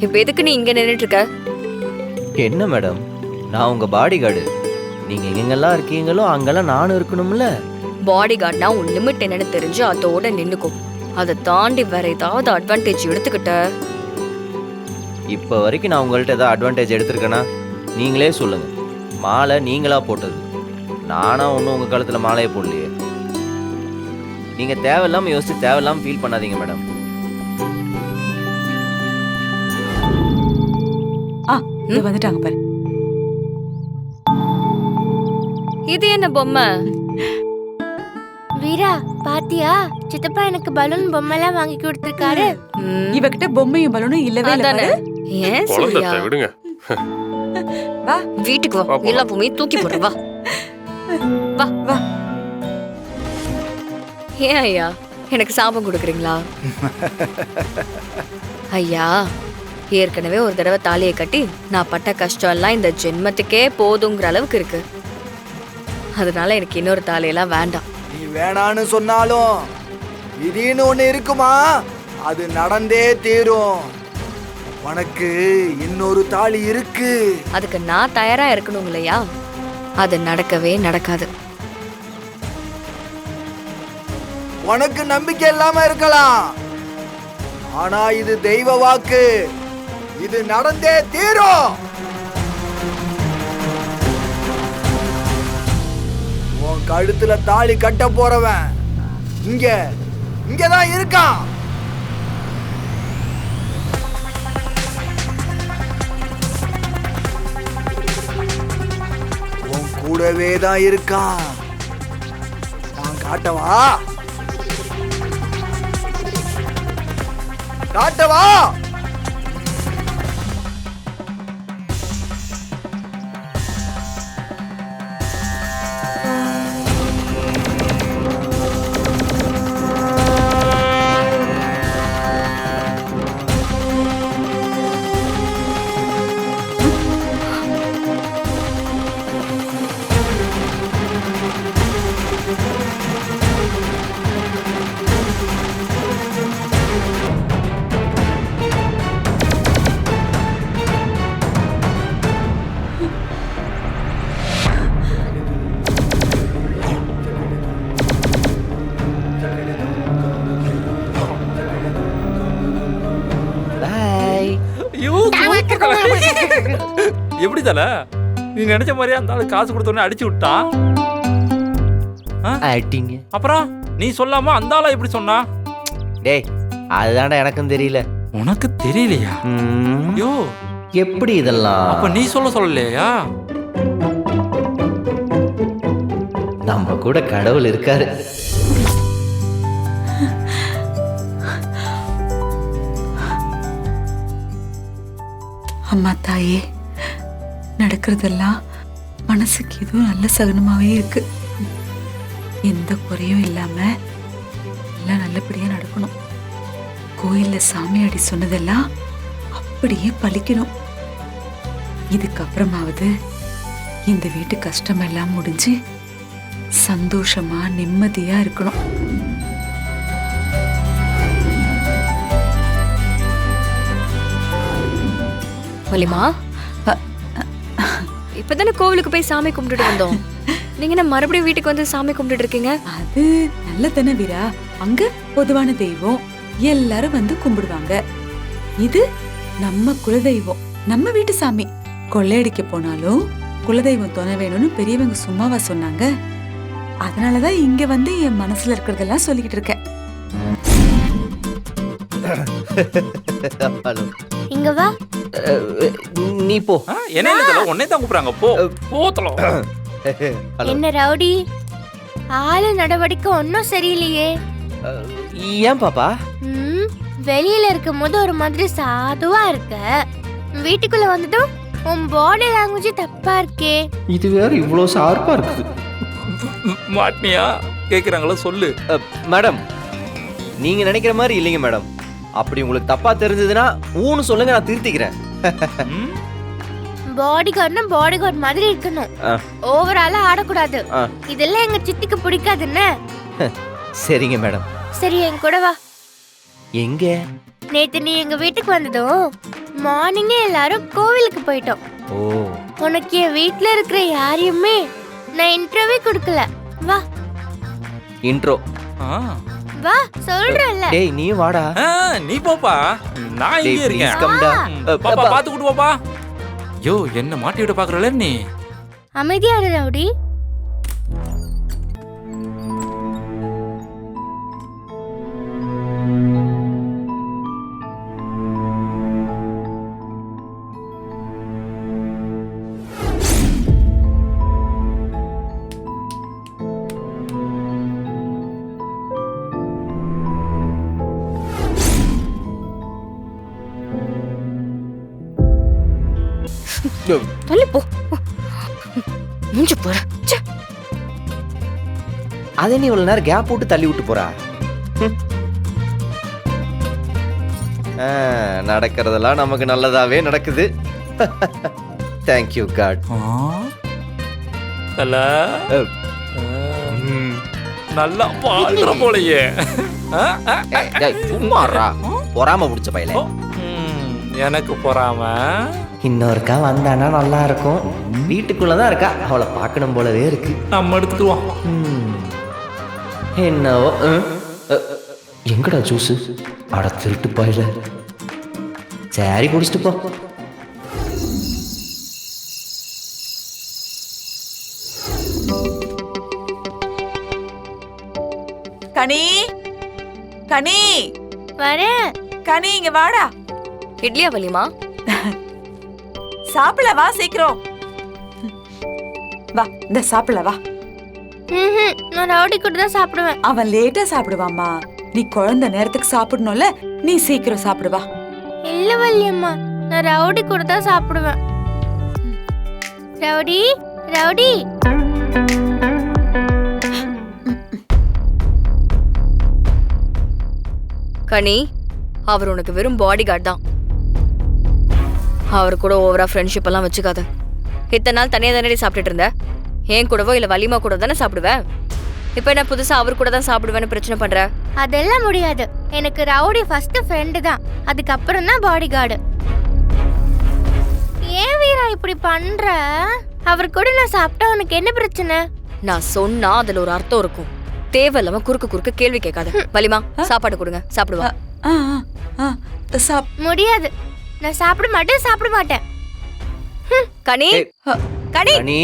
இப்ப எதுக்கு நீ இங்க நின்னுட்டு இருக்க? என்ன மேடம், நான் உங்க பாடி கார்டு. நீங்க எங்கெங்கெல்லாம் இருக்கீங்களோ அங்கெல்லாம் நானும் இருக்கணும்ல. பாடி கார்ட்னா உன் லிமிட் என்னன்னு தெரிஞ்சு அதோட நின்னுக்கும். அதை தாண்டி வேற ஏதாவது அட்வான்டேஜ் எடுத்துக்கிட்ட. இப்போ வரைக்கும் நான் உங்கள்கிட்ட ஏதாவது அட்வான்டேஜ் எடுத்திருக்கேனா? நீங்களே சொல்லுங்க. மாலை நீங்களா போட்டது, நானா ஒன்றும் உங்கள் கழுத்தில் மாலையை போடலையே. நீங்கள் தேவையில்லாமல் யோசிச்சு தேவையில்லாமல் ஃபீல் பண்ணாதீங்க மேடம். வந்துட்டாங்க பாரு. இது என்ன பொம்மை? வீரா பாத்தியா, சித்தப்பா எனக்கு பலூன் பொம்மை எல்லாம் வாங்கி கொடுத்திருக்காரு. இவகிட்ட பொம்மையும் பலூனும் இல்லவே இல்ல. ஏன் சூர்யா, விடுங்க. வா வீட்டுக்கு வா, எல்லா பொம்மையும் தூக்கி போடு. வா வா வா. ஏன் ஐயா எனக்கு சாபம் கொடுக்குறீங்களா? ஐயா, ஏற்கனவே ஒரு தடவை தாலியை கட்டி நான் பட்ட கஷ்டம் எல்லாம் இந்த ஜென்மத்துக்கே போதுங்கிற அளவுக்கு இருக்கு. அதனால எனக்கு இன்னொரு தாலியெல்லாம் வேண்டாம். நீ வேணான்னு சொன்னாலும் திடீர்னு ஒண்ணு இருக்குமா, அது நடந்தே தீரும். உனக்கு இன்னொரு தாலி இருக்கு. அதுக்கு நான் தயாரா இருக்கணும் இல்லையா? அது நடக்கவே நடக்காது. உனக்கு நம்பிக்கை இல்லாம இருக்கலாம், ஆனா இது தெய்வ வாக்கு, இது நடந்தே தீரும். உன் கழுத்துல தாலி கட்ட போறவன் இங்கதான் இருக்கான். உன் கூடவே தான் இருக்கான். நான் காட்டவா? காட்டவா? எப்படி தல, நீ நினைச்ச மாதிரியா அந்த ஆளு காசு கொடுத்தோன்னே அடிச்சு விட்டான்? அப்புறம் நீ சொல்லாம அந்த ஆளா எப்படி சொன்னா? டேய், அதுதான்டா எனக்கும் தெரியல. உனக்கு தெரியலையா? யோ, எப்படி இதெல்லாம்? அப்ப நீ சொல்லலையா? நம்ம கூட கடவுள் இருக்காரு. அம்மா தாயே, நடக்கிறதெல்லாம் மனசுக்கு எதுவும் நல்ல சகுனமாவே இருக்கு. எந்த குறையும் இல்லாம எல்லாம் நல்லபடியா நடக்கணும். கோயில்ல சாமியாடி சொன்னதெல்லாம் அப்படியே பலிக்கணும். இதுக்கப்புறமாவது இந்த வீட்டு கஷ்டம் எல்லாம் முடிஞ்சு சந்தோஷமா நிம்மதியா இருக்கணும். வலிமா, இப்பதானே கோவிலுக்கு போய் சாமி கும்பிட்டுட்டு வந்தோம். நீங்க என்ன மறுபடியும் வீட்டுக்கு வந்து சாமி கும்பிட்டு இருக்கீங்க? அது நல்லதானே வீரா, அங்க பொதுவான தெய்வம், எல்லாரும் வந்து கும்பிடுவாங்க. இது நம்ம குலதெய்வம், நம்ம வீட்டு சாமி. கொள்ளையடிக்க போனாலும் குலதெய்வம் துணை வேணும்னு பெரியவங்க சும்மாவா சொன்னாங்க? அதனாலதான் இங்க வந்து என் மனசுல இருக்கிறதெல்லாம் சொல்லிக்கிட்டு இருக்கேன். இங்க வா. நீ போ. என்ன உன்னை தான் கூப்பிடுறாங்க, போ போத்தலாம். என்ன ரவுடி, ஆளு நடவடிக்கை ஒன்னும் சரியில்லையே. ஏன் பாப்பா? வெளியில இருக்கும் போது ஒரு மாதிரி சாதுவா இருக்க, வீட்டுக்குள்ள வந்துட்டும் உன் பாடி லாங்குவேஜ் தப்பா இருக்கே. இது வேற இவ்வளவு ஷார்ப்பா இருக்குது. மாட்டினியா கேக்குறாங்களா? சொல்லு மேடம், நீங்க நினைக்கிற மாதிரி இல்லைங்க மேடம். அப்படி உங்களுக்கு தப்பா தெரிஞ்சதுன்னா ஊன்னு சொல்லுங்க, நான் திருத்திக்கிறேன். பாடி கார்டுனா பாடி கார்டு மாதிரி இருக்கணும், ஓவராலா ஆடக்கூடாது. இதெல்லாம் எங்க சித்திக்கு பிடிக்காதுன்னு. சரிங்க மேடம். சரி, என் கூட வா. எங்க? நேத்து நீ எங்க வீட்டுக்கு வந்ததும் மார்னிங்கே எல்லாரும் கோவிலுக்கு போயிட்டோம். ஓ உனக்கு என் வீட்ல இருக்கிற யாரையுமே நான் இன்டர்வியூ கொடுக்கல. வா இன்ட்ரோ. ஆ. வா சொல்றேன்ல. டேய் நீ வாடா. ஆ, நீ போப்பா, நான் டேய் இங்கே ப்ளீஸ் இருக்கேன். கம்டா. பாப்பா பாத்து கூட்டு போப்பா. யோ, என்ன மாட்டி விட பாக்குறல நீ? அமைதியா இரு ரவுடி. தள்ளி போ. மூஞ்சி போற. அதே நீ இவ்வளவு நேரம் கேப் போட்டு தள்ளி விட்டு போறா. நடக்கிறதெல்லாம் நமக்கு நல்லதாவே நடக்குது. Thank you God. தல நல்லா வாழ்ற போலயே. சும்மாறா பொறாம பிடிச்ச பையல. எனக்கு பொறாம. இன்னொருக்கா வந்தானா நல்லா இருக்கும். வீட்டுக்குள்ளதான் இருக்கா, அவளை பார்க்கணும் போலவே இருக்கு. நம்ம எடுத்துக்குவோம். என்னவோ. எங்கடா ஜூஸ்? அட திருட்டு பாயில. சரி குடிச்சிட்டு போ. கனி கனி வரேன். கனி இங்க வாடா. இட்லியா வலிமா? சாப்பிட வா சீக்கிரம். வா இந்த சாப்பிட வா. நான் ரவுடி கூட தான் சாப்பிடுவேன். அவன் லேட்டா சாப்பிடுவாம்மா. நீ குழந்தை நேரத்துக்கு சாப்பிடணும்ல, நீ சீக்கிரம் சாப்பிடு வா. இல்ல வள்ளியம்மா, நான் ரவுடி கூட தான் சாப்பிடுவேன். Rowdy rowdy. கனி, அவர் உனக்கு வெறும் பாடி கார்டு தான். அவர் கூட ஓவரா ஃப்ரெண்ட்ஷிப் எல்லாம் வச்சுக்காத. இத்தனை நாள் தனியா தானே சாப்பிட்டுட்டு இருந்த? ஏன் கூடவோ இல்ல வலிமா கூட தானே சாப்பிடுவேன். இப்ப என்ன புதுசா அவர் கூட தான் சாப்பிடுவேன்னு பிரச்சனை பண்ற? அதெல்லாம் முடியாது. எனக்கு ரவுடி ஃபர்ஸ்ட் ஃப்ரெண்டு தான், அதுக்கப்புறம் தான் பாடி கார்டு. ஏன் வீரா இப்படி பண்ற? அவர் கூட நான் சாப்பிட்டா உனக்கு என்ன பிரச்சனை? நான் சொன்னா அதுல ஒரு அர்த்தம் இருக்கும். தேவையில்லாம குறுக்கு கேள்வி கேட்காத. வலிமா சாப்பாடு கொடுங்க, சாப்பிடுவா. ஆ, ஆ, ஆ, முடியாது, நான் சாப்பிட மாட்டேன். கனி, கனி, கனி